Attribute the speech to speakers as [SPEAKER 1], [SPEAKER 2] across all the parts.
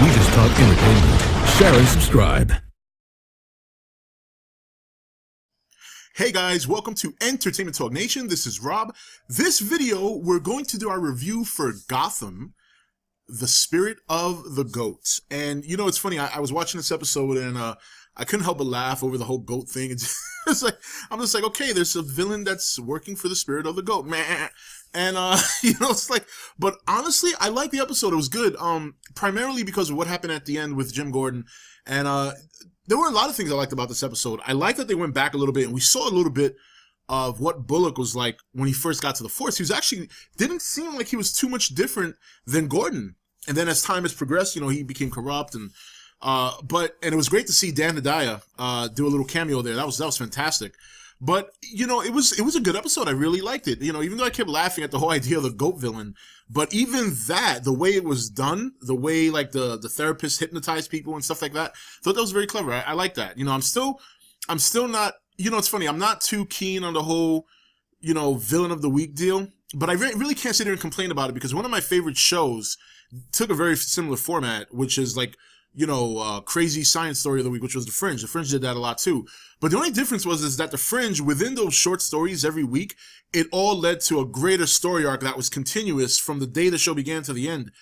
[SPEAKER 1] We just talk entertainment. Share and subscribe.
[SPEAKER 2] Hey guys, welcome to Entertainment Talk Nation. This is Rob. This video, we're going to do our review for Gotham, The Spirit of the Goat. And you know, it's funny, I was watching this episode and I couldn't help but laugh over the whole goat thing. It's like, I'm just like, okay, there's a villain that's working for the spirit of the goat, man. And, you know, it's like, but honestly, I liked the episode. It was good. Primarily because of what happened at the end with Jim Gordon. And, there were a lot of things I liked about this episode. I like that they went back a little bit and we saw a little bit of what Bullock was like when he first got to the force. He was actually, didn't seem like he was too much different than Gordon. And then as time has progressed, you know, he became corrupt and it was great to see Dan Hedaya, do a little cameo there. That was fantastic. But, you know, it was a good episode. I really liked it. You know, even though I kept laughing at the whole idea of the goat villain, but even that, the way it was done, the way like the therapist hypnotized people and stuff like that, I thought that was very clever. I like that. You know, I'm still not, you know, it's funny. I'm not too keen on the whole, you know, villain of the week deal, but I really can't sit here and complain about it because one of my favorite shows took a very similar format, which is like, you know, crazy science story of the week, which was The Fringe. The Fringe did that a lot too. But the only difference is that The Fringe, within those short stories every week, it all led to a greater story arc that was continuous from the day the show began to the end.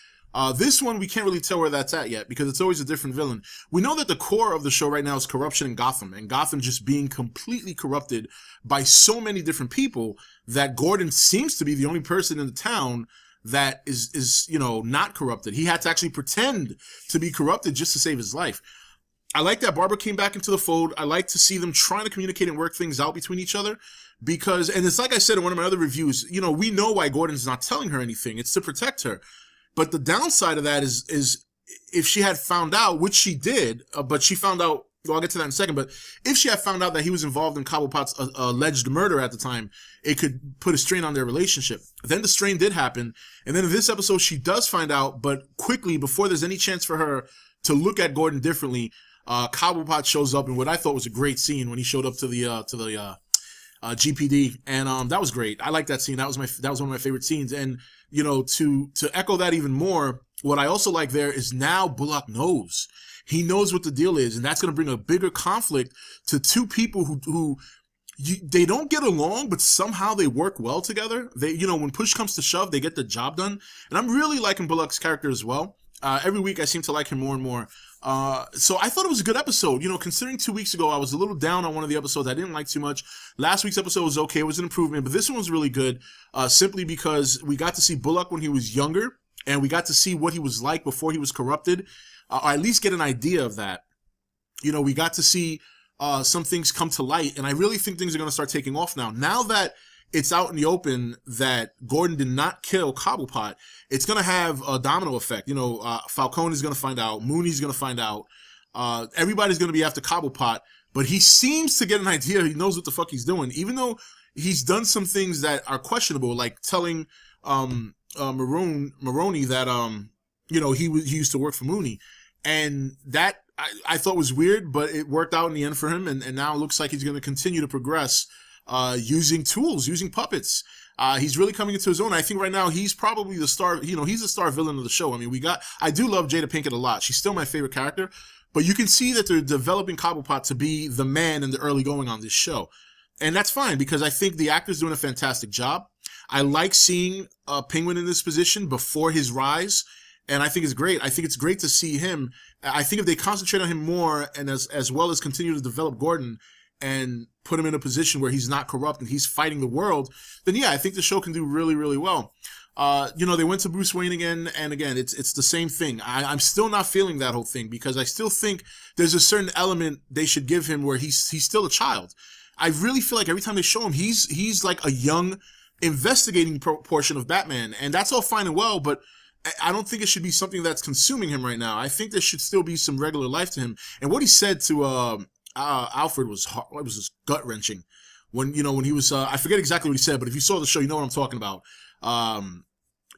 [SPEAKER 2] This one, we can't really tell where that's at yet because it's always a different villain. We know that the core of the show right now is corruption in Gotham, and Gotham just being completely corrupted by so many different people that Gordon seems to be the only person in the town that is, you know, not corrupted. He had to actually pretend to be corrupted just to save his life. I like that Barbara came back into the fold. I like to see them trying to communicate and work things out between each other because, and it's like I said in one of my other reviews, you know, we know why Gordon's not telling her anything. It's to protect her. But the downside of that is if she had found out, which she did, but she found out, well, I'll get to that in a second, but if she had found out that he was involved in Cobblepot's alleged murder at the time, it could put a strain on their relationship. Then the strain did happen, and then in this episode, she does find out, but quickly, before there's any chance for her to look at Gordon differently, Cobblepot shows up in what I thought was a great scene when he showed up to the GPD, and that was great. I like that scene. That was one of my favorite scenes, and you know, to echo that even more, what I also like there is now Bullock knows. He knows what the deal is, and that's going to bring a bigger conflict to two people who they don't get along, but somehow they work well together. They, you know, when push comes to shove, they get the job done. And I'm really liking Bullock's character as well. Every week I seem to like him more and more. So I thought it was a good episode. You know, considering 2 weeks ago I was a little down on one of the episodes I didn't like too much. Last week's episode was okay. It was an improvement, but this one was really good, simply because we got to see Bullock when he was younger, and we got to see what he was like before he was corrupted. Or at least get an idea of that. You know, we got to see some things come to light, and I really think things are going to start taking off now. Now that it's out in the open that Gordon did not kill Cobblepot, it's going to have a domino effect. You know, Falcone is going to find out, Mooney's going to find out, everybody's going to be after Cobblepot, but he seems to get an idea. He knows what the fuck he's doing, even though he's done some things that are questionable, like telling Maroney that you know, he used to work for Mooney. And that I thought was weird, but it worked out in the end for him. And now it looks like he's going to continue to progress using tools, using puppets. He's really coming into his own. I think right now he's probably the star, you know, he's the star villain of the show. I mean, I do love Jada Pinkett a lot. She's still my favorite character. But you can see that they're developing Cobblepot to be the man in the early going on this show. And that's fine because I think the actor's doing a fantastic job. I like seeing Penguin in this position before his rise. And I think it's great. I think it's great to see him. I think if they concentrate on him more and as well as continue to develop Gordon and put him in a position where he's not corrupt and he's fighting the world, then yeah, I think the show can do really, really well. You know, they went to Bruce Wayne again, and again, it's the same thing. I'm still not feeling that whole thing because I still think there's a certain element they should give him where he's still a child. I really feel like every time they show him, he's like a young investigating portion of Batman, and that's all fine and well, but I don't think it should be something that's consuming him right now. I think there should still be some regular life to him. And what he said to Alfred was just gut wrenching. When he was, I forget exactly what he said, but if you saw the show, you know what I'm talking about.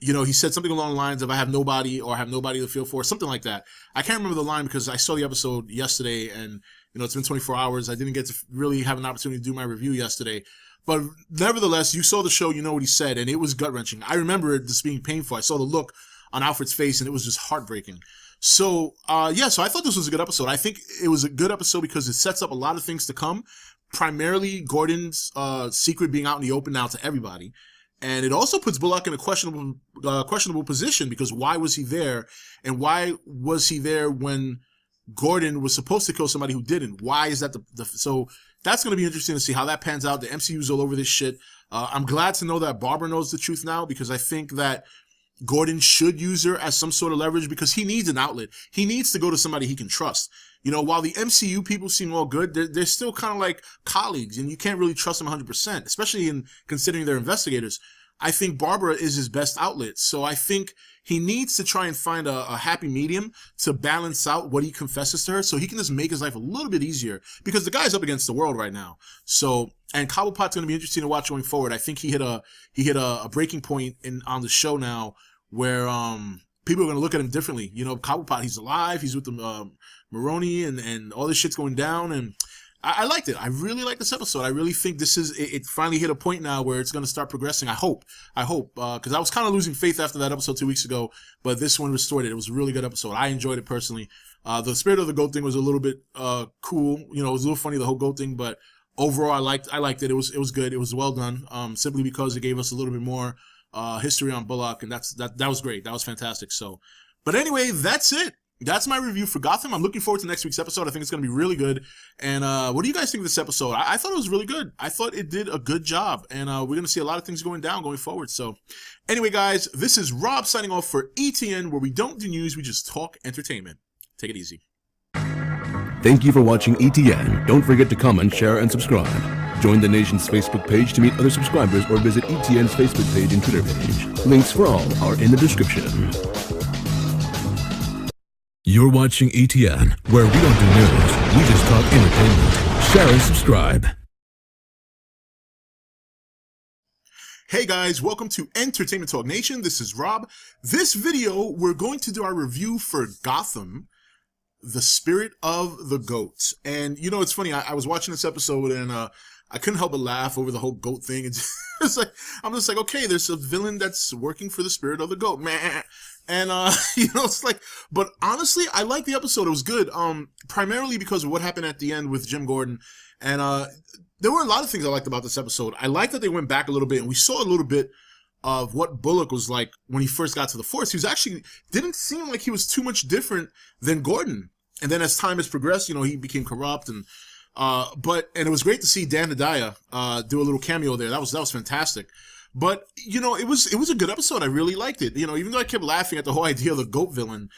[SPEAKER 2] You know, he said something along the lines of, I have nobody, or I have nobody to feel for, something like that. I can't remember the line because I saw the episode yesterday and, you know, it's been 24 hours. I didn't get to really have an opportunity to do my review yesterday. But nevertheless, you saw the show, you know what he said, and it was gut-wrenching. I remember it just being painful. I saw the look on Alfred's face, and it was just heartbreaking. So so I thought this was a good episode. I think it was a good episode because it sets up a lot of things to come. Primarily Gordon's secret being out in the open now to everybody. And it also puts Bullock in a questionable position, because why was he there? And why was he there when Gordon was supposed to kill somebody who didn't? Why is that so that's going to be interesting to see how that pans out. The MCU's all over this shit. I'm glad to know that Barbara knows the truth now, because I think that Gordon should use her as some sort of leverage, because he needs an outlet. He needs to go to somebody he can trust. You know, while the MCU people seem all good, they're still kind of like colleagues, and you can't really trust them 100%, especially in considering they're investigators. I think Barbara is his best outlet. So I think he needs to try and find a happy medium to balance out what he confesses to her, so he can just make his life a little bit easier, because the guy's up against the world right now. So, and Cobblepot's going to be interesting to watch going forward. I think he hit a breaking point on the show now where people are going to look at him differently. You know, Cobblepot, he's alive. He's with the Maroney, and all this shit's going down. And I liked it. I really liked this episode. I really think it finally hit a point now where it's going to start progressing. I hope, because I was kind of losing faith after that episode 2 weeks ago, but this one restored it. It was a really good episode. I enjoyed it personally. The Spirit of the Goat thing was a little bit cool. You know, it was a little funny, the whole goat thing, but overall, I liked it. It was good. It was well done. Simply because it gave us a little bit more history on Bullock, and that was great. That was fantastic. So, but anyway, that's it. That's my review for Gotham. I'm looking forward to next week's episode. I think it's going to be really good. And what do you guys think of this episode? I thought it was really good. I thought it did a good job. And we're going to see a lot of things going forward. So anyway, guys, this is Rob signing off for ETN, where we don't do news, we just talk entertainment. Take it easy.
[SPEAKER 1] Thank you for watching ETN. Don't forget to comment, share, and subscribe. Join the nation's Facebook page to meet other subscribers, or visit ETN's Facebook page and Twitter page. Links for all are in the description. You're watching ETN, where we don't do news, we just talk entertainment. Share and subscribe.
[SPEAKER 2] Hey guys, welcome to Entertainment Talk Nation. This is Rob. This video, we're going to do our review for Gotham, the Spirit of the Goat. And you know, it's funny, I was watching this episode and I couldn't help but laugh over the whole goat thing. It's like, I'm just like, okay, there's a villain that's working for the Spirit of the Goat, man. And, you know, it's like, but honestly, I liked the episode. It was good. Primarily because of what happened at the end with Jim Gordon. And, there were a lot of things I liked about this episode. I liked that they went back a little bit and we saw a little bit of what Bullock was like when he first got to the force. He was actually, didn't seem like he was too much different than Gordon. And then as time has progressed, you know, he became corrupt and it was great to see Dan Hedaya, do a little cameo there. That was fantastic. But, you know, it was a good episode. I really liked it. You know, even though I kept laughing at the whole idea of the goat villain,